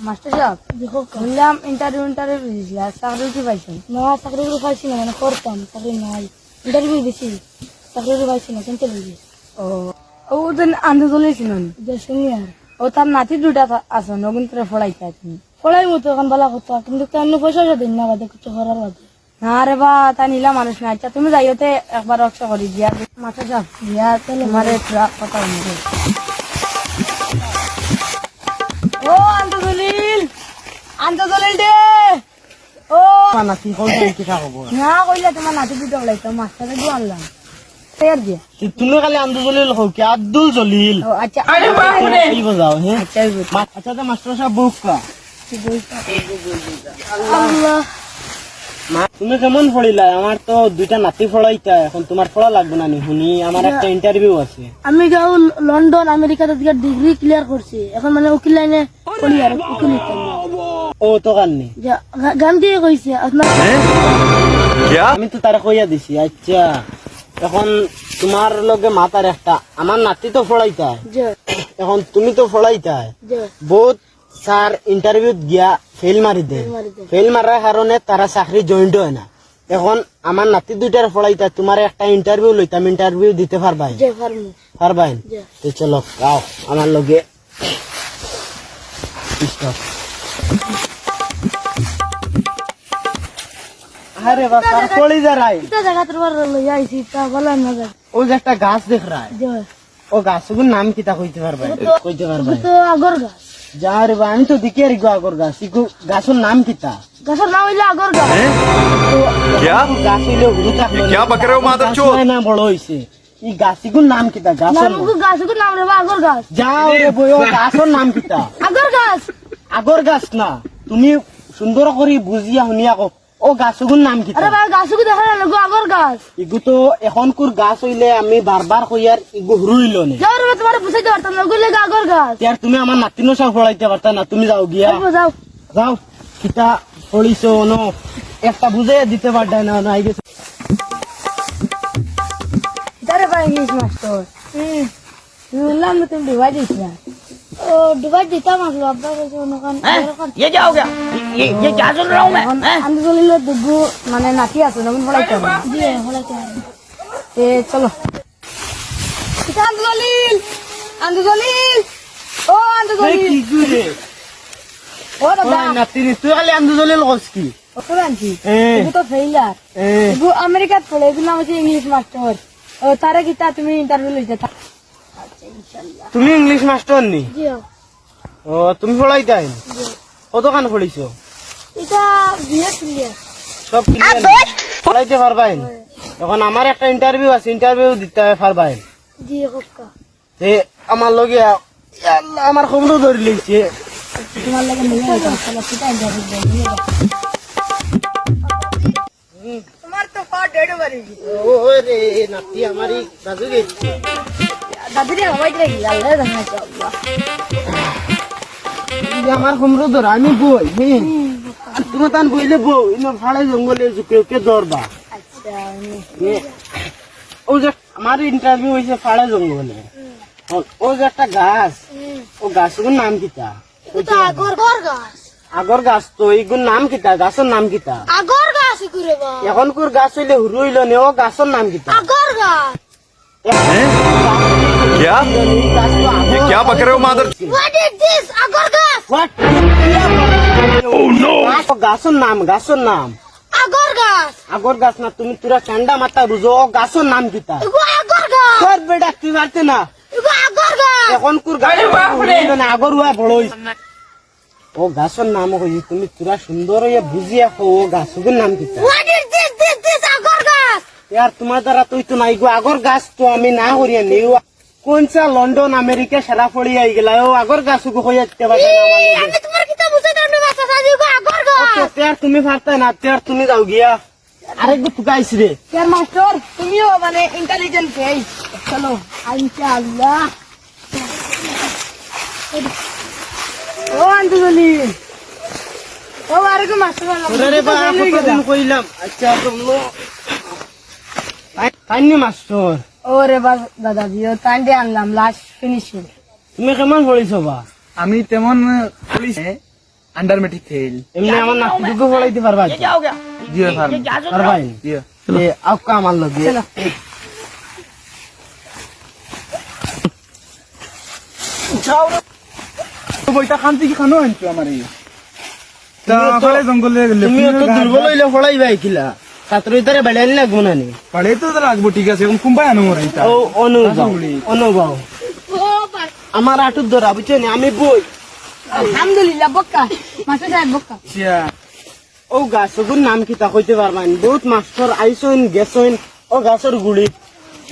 Master সাহেব দেখো বললাম ইন্টারভিউ দিয়েছিল চাকরি কি পাইছেন? না চাকরি পাইছি না, মানে করতাম চাকরি নাই, ইন্টারভিউ দিছি চাকরি পাইছি না, কিন্তু ও ওদের আন্দোলন ছিল সিনিয়র ও তার নাতি দুটা আছে নগুন করে ফড়াইতে তুমি ফড়াই মতো এখন ভালো কথা, কিন্তু কেন পয়সা দিন না বাদে কিছু করার বাদে না রে বা তা নিলা মানুষ না। আচ্ছা তুমি যাইতে একবার রক্ষা করি দিয়া মাথা সাহেব দিয়া তোমার কথা বলবো। ও আন্তজলিল দে ও নাতি কইলে কি খবর না কইলে তোমার নাতি দুটো লাইতো মাস্টারে দু আনলাম দিয়া তুমি খালি আন্দোলন হোক কি আব্দুল জলিল। আচ্ছা আরে বাপ রে কি বাজাও হ্যাঁ আচ্ছা আচ্ছা তো মাস্টার সাহেব বুককা আল্লাহ তুমি কেমন পড়িলা? আমার তো দুইটা নাতি পড়াইতা, এখন তোমার পড়া লাগবে না নি শুনি, আমার একটা ইন্টারভিউ আছে। আমি যাও লন্ডন আমেরিকাতে ডিগ্রি ক্লিয়ার করছি, এখন মানে উকিল লাইনে পড়ি আর উকিল ও তো কান্নি গান দিয়ে কইছে আপনার আমি তো তারা কইয়া দিছি। আচ্ছা এখন তোমার লগে মাতার একটা আমার নাতি তো পড়াইতা, এখন তুমি তো পড়াইতা বহুত স্যার ইন্টারভিউ গিয়া ফেল মারি দেয়, ফেল মারার কারণে তারা চাকরি জয়েন্ট হয় না। এখন আমার নাতি দুইটার পড়াইতা, তোমার একটা ইন্টারভিউ লইতাম, ইন্টারভিউ দিতে পারবাই? পারবাই তো চলো আও আমার লগে। আরে বাবা পড়ি যা রাই এটা জায়গা তোমার লইয়া আইছি তা বলা না যায়। ও যে একটা গাছ দেখ রায়, ও গাছগুলোর নাম কিতা কইতে পারবাই? কইতে পারবাই তো আগর গাছ যা রে বা আমি তো দেখি আর আগর গাছ, ইগু গাছের নাম কিতা? গাছের নাম হইলে আগর গাছ। क्या গাছ হইলে হুড়ু থাকলো क्या बक रहे हो मादरचोद? না বড় হইছে ই গাছিগুর নাম কিতা? গাছের নাম গাছের নাম রে আগর গাছ। যাও রে বই, ও গাছের নাম কিতা? আগর গাছ। আগর গাছ না, তুমি সুন্দর করে বুঝিয়া শুনিয়া কো ও গাছগুর নাম কিতা? আরে ভাই গাছকে দেখা না গো আগর গাছ। ইগু তো এখন কোর গাছ হইলে আমি বারবার কইয়ার ইগু হুরুইল নে। যাও রে তোমার বুঝাইতে পারতাম না গলে আগর গাছ। ইয়ার তুমি আমার নাতিনো সব পড়াইতে পারতা না, তুমি যাও গিয়া যাও যাও কিতা পড়িছো ন একটা বুঝাইয়া দিতে পারতা না নাই গেছে। তারে ভাই ইংলিশ মাস্টার বললাম তুমি ডিভাইড দিছিলা। ও ডিভাইড দিতাম আসলো আব্বা ये क्या हो गया? ये क्या सुन रहा हूँ मैं? আমি বলিল দুগু মানে নাকি আছে নতুন পড়াইতে হবে জি পড়াইতে হবে এ চলো আন্দোলিল ও আন্দোলিল কি করে ও দাদা নাতি তুই খালি আন্দোলন করছ কি? ও কোনছি এগু তো ফেইলার এগু আমেরিকাত পড়ে, এগু নাম হচ্ছে ইংলিশ মাস্টার। ও তারে কিতা তুমি ইন্টারভিউ লইতে থাক। আচ্ছা ইনশাআল্লাহ। তুমি ইংলিশ মাস্টার নি? জি ও তুমি পড়াইতাই কতখান পড়িছো? এটা বিয়ে ক্লিয়ার সব ক্লিয়ার পড়াইতে পারবাই? এখন আমার একটা ইন্টারভিউ আছে, ইন্টারভিউ দিতে পারবাই? জি হক্কা তে আমার লগে আল্লাহ আমার খবর ধরে লইছে। তোমার লাগে নিয়ে আইতাম চলো কিতা ইন্টারভিউ দেই তোমার তো পা ডেড বাড়ি ওরে নাতি আমারই দাদু গেছে দাদিরে হওয়াই লাগি আল্লাহ জানা আল্লাহ আমার খবর ধরে আমি বই হ্যাঁ, আর তুমি তান বইলে বউ ইনো ফাড়ে জঙ্গলে ঝুঁকে ধরবা। আচ্ছা ও যে আমার ইন্টারভিউ হয়েছে ফাড়ে জঙ্গলে, ও যে একটা গাছ, ও গাছগুলোর নাম কিতা? তো আগর গাছ আগর গাছ তো এইগুলোর নাম কিতা? গাছের নাম কিতা? আগর গাছ করে বা এখন কোর গাছ হইলে হুরু হইল নে, ও গাছের নাম কিতা? আগর গাছ। क्या ये क्या बक रहे हो मादर? What is this? আগর গাছ গাছের নাম, গাছের নাম আগর গাছ আগর গাছ না, তুমি তোরা ঠান্ডা মাথা বুঝো, ও গাছের নাম কিতা? এগো আগর গাছ তোর বেটা তুই পারতে না, এগো আগর গাছ এখন কোর গাছ আগর হুয়া বড় হইছে, ও গাছের নাম হইছে, তুমি তোরা সুন্দর হইয়া বুঝিয়া ও গাছের নাম কিতা? What is this আগর গাছ यार তোমার দ্বারা তুই তো নাই গো, আগর গাছ তো আমি না হরিয়া নেই, কোনসা লন্ডন আমেরিকা সারা পড়ি আই গেলা, ও আগর গাছ গো হইয়া দিতে পারবে না আমার লগে। আমি তোমার কিতা বুঝাইতাম না বাচ্চা সাজি গো আগর গাছ তেয়ার তুমি পারতে না, তেয়ার তুমি যাও গিয়া আরেক গো তুকাইছ রে। यार মাস্টার তুমিও মানে ইন্টেলিজেন্ট ফেস চলো ইনশাআল্লাহ। ও আন্দোলিল ও আরেক মাস্টার ওরে বা কতদিন কইলাম। আচ্ছা তোমরা পাইনি মাস্টার? ওরে বা দাদাজি ও তান্ডে আনলাম লাস্ট ফিনিশিং। তুমি কেমন পড়িছো বা? আমি তেমন পুলিশে अंडर में ठीक फेल এমনি আমার নাতিটুকু ফলাইতে পারবা ये क्या हो गया जी फार्म ये क्या सुन रहे পারবা हो जी এ আপকা আমার লগে तो বইটা খান্তি কি খানো আনছো আমার এই তা পরে জঙ্গলে গেলে তুমি তো দুর্বল হইলে ফলাইবা কিলা ছাত্র ইতারে বেড়াইলে লাগবো না নি পড়ে তো রাখবো ঠিক আছে এখন কুম্বাই আনো মরে এটা ও অনুভব আমার আটুর ধরা বুঝছো নি আমি বই আলহামদুলিল্লাহ বক্কা মাস্টার সাহেব বক্কা আচ্ছা ও গাছগুর নাম কিতা কইতে পারবান বহুত মাস্টার আইসইন গেছইন ও গাছের গুড়ি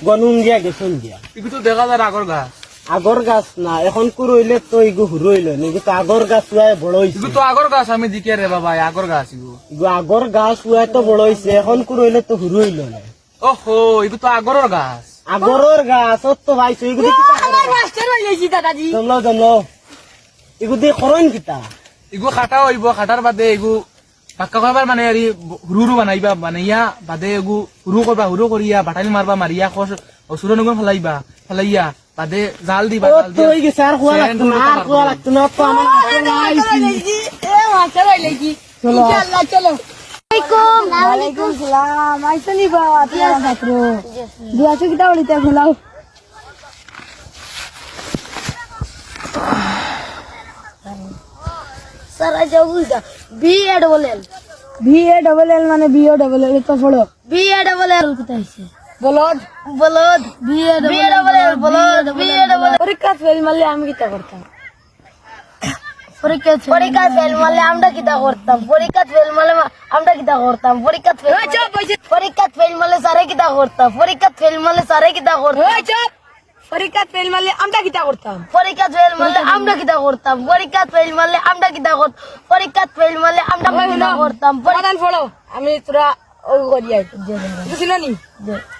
গনুন দিয়া গেছইন দিয়া এগুলো তো দেখা যায় আগর গাছ আগর গাছ না এখন কুরইলে তো ইগু হুরইল নিগু তো আগর গাছ উয়াই বড় হইছে এগুলো তো আগর গাছ আমি দিকে রে বাবা আগর গাছ এগুলো ইগু আগর গাছ উয়াই তো বড় হইছে এখন কুরইলে তো হুরইল না ওহো এগুলো তো আগরের গাছ আগরের গাছ ও তো ভাইছো ইগু দি কিতা আমার মাস্টার হইছি দাদাজি জমলো ইগু দি করইন কিতা এগুলো খাটা হইব খাটার বাদে এগুলো পাক্কা খাবার মানে আর হুরু বানাইবা বানাইয়া বাদে এগু হুরু করবা হুরু করিয়া বাটালি মারবা মারিয়া খস অসুর নগুন ফেলাইয়া বাদে জাল দিবা ও জাল তো দিয়া হই গেছে আর খোয়া লাগতো না আর খোয়া লাগতো না তো আমার মাস্টার আইছি এ মাস্টার হইছি চলো। ইনশাআল্লাহ চলো ওয়ালাইকুম সালাম আইসনি বাবা আপনার ছাত্র দুয়াশো কিটা বলিতে খোলাও স্যার আচ্ছা বুঝা বিএ ডবল এল মানে বিও ডবল এল তো পড়ো বিএ ডবল এল কোথায় আছে বলদ বিএ ডবল এল বলদ বিএ ডবল পরীক্ষা ফেল মারলে আমি কিটা করতাম পরীক্ষা ফেল মারলে আমরা কিটা করতাম পরীক্ষা ফেল মারলে আমরা কিটা করতাম পরীক্ষা ফেল মারলে স্যারে কিটা করতাম পরীক্ষা ফেল মারলে স্যারে কিটা করতাম পরীক্ষা ফেল মারলে আমরা কিটা করতাম পরীক্ষা ফেল মারলে আমরা কিটা করতাম পরীক্ষা ফেল মারলে আমরা কিটা করতাম পরীক্ষা ফেল মারলে আমরা কিটা করতাম পড়ান পড়ো আমি তোরা ও করি আই বুঝছিল নি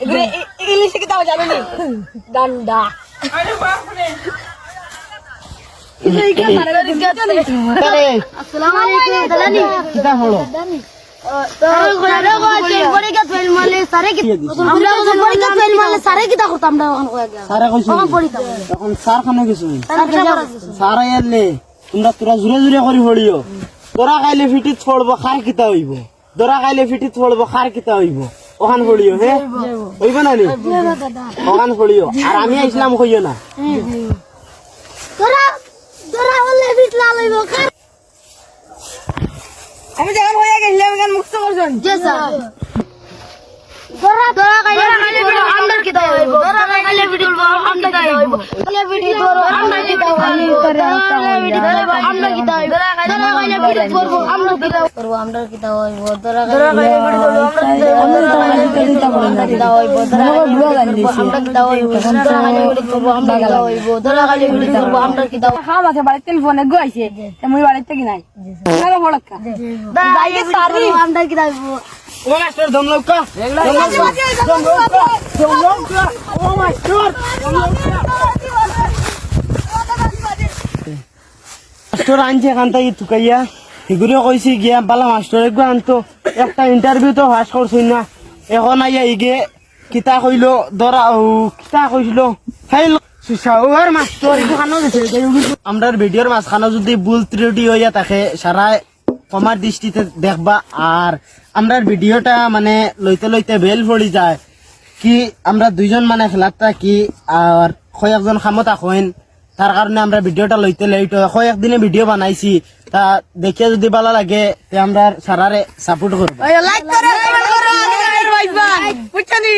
এগুলো ইংলিশে কিটা জানো নি ডান্ডা আসসালামু আলাইকুম দাদানি কিতা হলো সারা কইছো এখন সার খানো কিছু সারা এলে তোরা জুরে জুরে করে হলিও তোরা খাইলে ফিটিত পড়বো খার কিতা হইব দরা খাইলে ফিটিত পড়বো খার কিতা হইব ওখান হলিও হে হইব না নি ওখান হলিও আর আমি আইছিলাম কইও না আমি যখন হয়ে গেছিলাম এখানে মুক্ত করছেন বাড়িতে ফোনে গাইছে মুই বাড়িতে কি নাই ফড়কা ও মাস্টার দমলৌকা ও মাস্টার মাস্টার আনছে এখান থেকে থুকাইয়া সেগুলো কইছি গিয়া বালা মাস্টার একগু আনতো একটা ইন্টারভিউ তো পাস করছি না এখন আইয়া ইগে কিতা কইলো ধরা কিতা কইছিল ফাইল সুসাওয়ার মাস্টার এখানেও গেছে আমরার ভিডিওর মাঝখানে যদি ভুল ত্রুটি হইয়া থাকে সারা কমার দৃষ্টিতে দেখবা আর আমরার ভিডিওটা মানে লইতে লইতে বেল পড়ি যায় কি আমরা দুইজন মানে খেলাটা কি আর কয়েকজন খামত আখেন তার কারণে আমরা ভিডিওটা লইতে লেট হয় কয়েকদিনে ভিডিও বানাইছি তা দেখে যদি ভালো লাগে তে আমরা সারারে সাপোর্ট করবো লাইক করো বুঝছনি